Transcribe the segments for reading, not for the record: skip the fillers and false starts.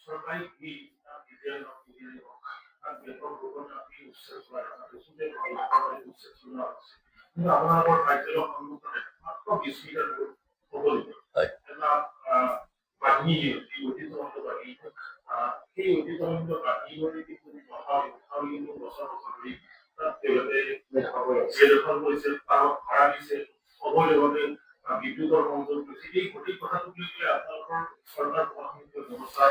সৰকাৰি কি কিন্তু আপোনালোকৰ কাৰ্যালয় সন্মুখতে মাত্ৰ 20 মিটাৰ দূৰ উপনীত বাঁহী ঐতিহ্যমণ্ড বাঁহী সেই ঐতিহ্যমণ্ড বাঁহী কিন্তু বছৰ বছৰ ধৰি তেওঁলোকে বেদখল কৰিছে, ভাড়া দিছে, অবৈধভাৱে বিদ্যুতৰ সংযোগ কৰিছে। এই গোটেই কথাটোক লৈ আপোনালোকৰ চৰকাৰ ব্যৱস্থা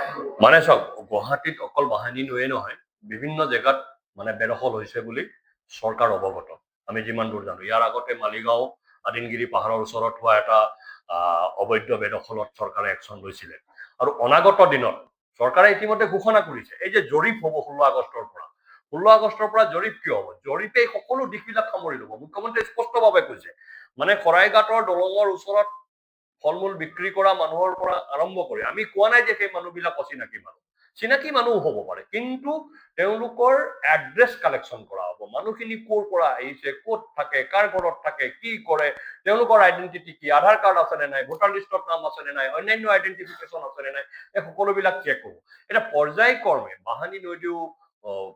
মানে চাওক, গুৱাহাটীত অকল বাহানী নৈয়ে নহয়, বিভিন্ন জেগাত মানে বেদখল হৈছে বুলি চৰকাৰ অৱগত। আমি যিমান দূৰ জানো, ইয়াৰ আগতে মালিগাঁও আদিনগিৰি পাহাৰৰ ওচৰত হোৱা এটা অবৈধ বেদখলত চৰকাৰে একশ্যন লৈছিলে। আৰু অনাগত দিনত চৰকাৰে ইতিমধ্যে ঘোষণা কৰিছে, এই যে জৰীপ হ'ব 16 আগষ্টৰ পৰা। 16 আগষ্টৰ পৰা জৰীপ কিয় হ'ব? জৰীপে সকলো দিশবিলাক সামৰি ল'ব। মুখ্যমন্ত্ৰীয়ে স্পষ্টভাৱে কৈছে, মানে শৰাইঘাটৰ দলঙৰ ওচৰত ফল মূল বিক্ৰী কৰা মানুহৰ পৰা আৰম্ভ কৰি, আমি কোৱা নাই যে সেই মানুহবিলাক অচিনাকি মানুহ, চিনাকি মানুহ হ'ব পাৰে, কিন্তু তেওঁলোকৰ এড্ৰেছ কালেকশ্যন কৰা হ'ব। মানুহখিনি ক'ৰ পৰা আহিছে, ক'ত থাকে, কাৰ ঘৰত থাকে, কি কৰে, তেওঁলোকৰ আইডেণ্টিটি কি, আধাৰ কাৰ্ড আছে নে নাই, ভোটাৰ লিষ্টত নাম আছে নে নাই, অন্যান্য আইডেণ্টিফিকেশ্যন আছে নে নাই, এই সকলোবিলাক চেক হ'ব। এটা পৰ্যায়ক্ৰমে বাহানী নদীও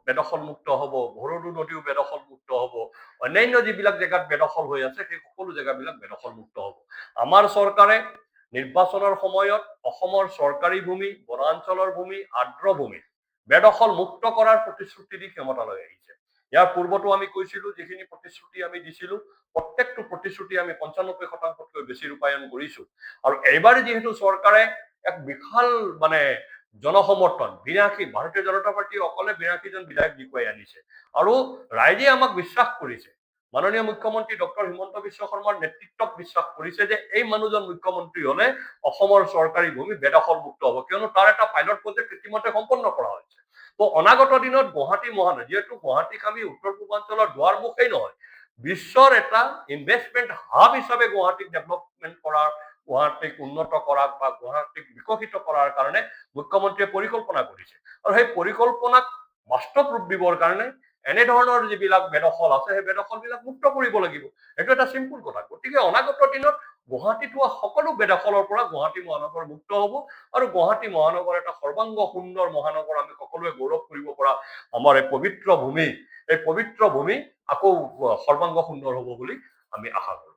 বেদখল মুক্ত হ'ব, ভৰলু নদীও বেদখল মুক্ত হ'ব, অন্যান্য যিবিলাক জেগাত বেদখল হৈ আছে সেই সকলো জেগাবিলাক বেদখল মুক্ত হ'ব। আমাৰ চৰকাৰে নিৰ্বাচনৰ সময়ত অসমৰ চৰকাৰী ভূমি, বনাঞ্চলৰ ভূমি, আৰ্দ্ৰ ভূমি বেদখল মুক্ত কৰাৰ প্ৰতিশ্ৰুতি দি ক্ষমতালৈ আহিছে। ইয়াৰ পূৰ্বতো আমি কৈছিলো, যিখিনি প্ৰতিশ্ৰুতি আমি দিছিলো, প্ৰত্যেকটো প্ৰতিশ্ৰুতি আমি 95%তকৈ বেছি ৰূপায়ণ কৰিছো। আৰু এইবাৰ যিহেতু চৰকাৰে এক বিশাল মানে জনসমৰ্থন, 82 ভাৰতীয় জনতা পাৰ্টীয়ে অকলে 82জন বিধায়ক জিকুৱাই আনিছে। আৰু ৰাইজে আমাক বিশ্বাস কৰিছে, মাননীয় মুখ্যমন্ত্ৰী ডক্টৰ হিমন্ত বিশ্ব শৰ্মাৰ নেতৃত্বক বিশ্বাস কৰিছে যে এই মানুহজন মুখ্যমন্ত্ৰী হলে অসমৰ চৰকাৰী ভূমি বেদখল মুক্ত হ'ব, কিয়নো তাৰ এটা পাইলট প্ৰজেক্ট ইতিমধ্যে সম্পন্ন কৰা হৈছে। তো অনাগত দিনত গুৱাহাটী মহানগৰ, যিহেতু গুৱাহাটীক আমি উত্তৰ পূৰ্বাঞ্চলৰ দুৱাৰমুখেই নহয়, বিশ্বৰ এটা ইনভেষ্টমেণ্ট হাব হিচাপে গুৱাহাটীক ডেভেলপমেণ্ট কৰাৰ, গুৱাহাটীক উন্নত কৰাক বা গুৱাহাটীক বিকশিত কৰাৰ কাৰণে মুখ্যমন্ত্ৰীয়ে পৰিকল্পনা কৰিছে। আৰু সেই পৰিকল্পনাক বাস্তৱ ৰূপ দিবৰ কাৰণে এনেধৰণৰ যিবিলাক বেদখল আছে সেই বেদখলবিলাক মুক্ত কৰিব লাগিব। এইটো এটা চিম্পুল কথা। গতিকে অনাগত দিনত গুৱাহাটীত হোৱা সকলো বেদখলৰ পৰা গুৱাহাটী মহানগৰ মুক্ত হ'ব, আৰু গুৱাহাটী মহানগৰ এটা সৰ্বাংগ সুন্দৰ মহানগৰ, আমি সকলোৱে গৌৰৱ কৰিব পৰা আমাৰ এই পবিত্ৰ ভূমি আকৌ সৰ্বাংগ সুন্দৰ হ'ব বুলি আমি আশা কৰোঁ।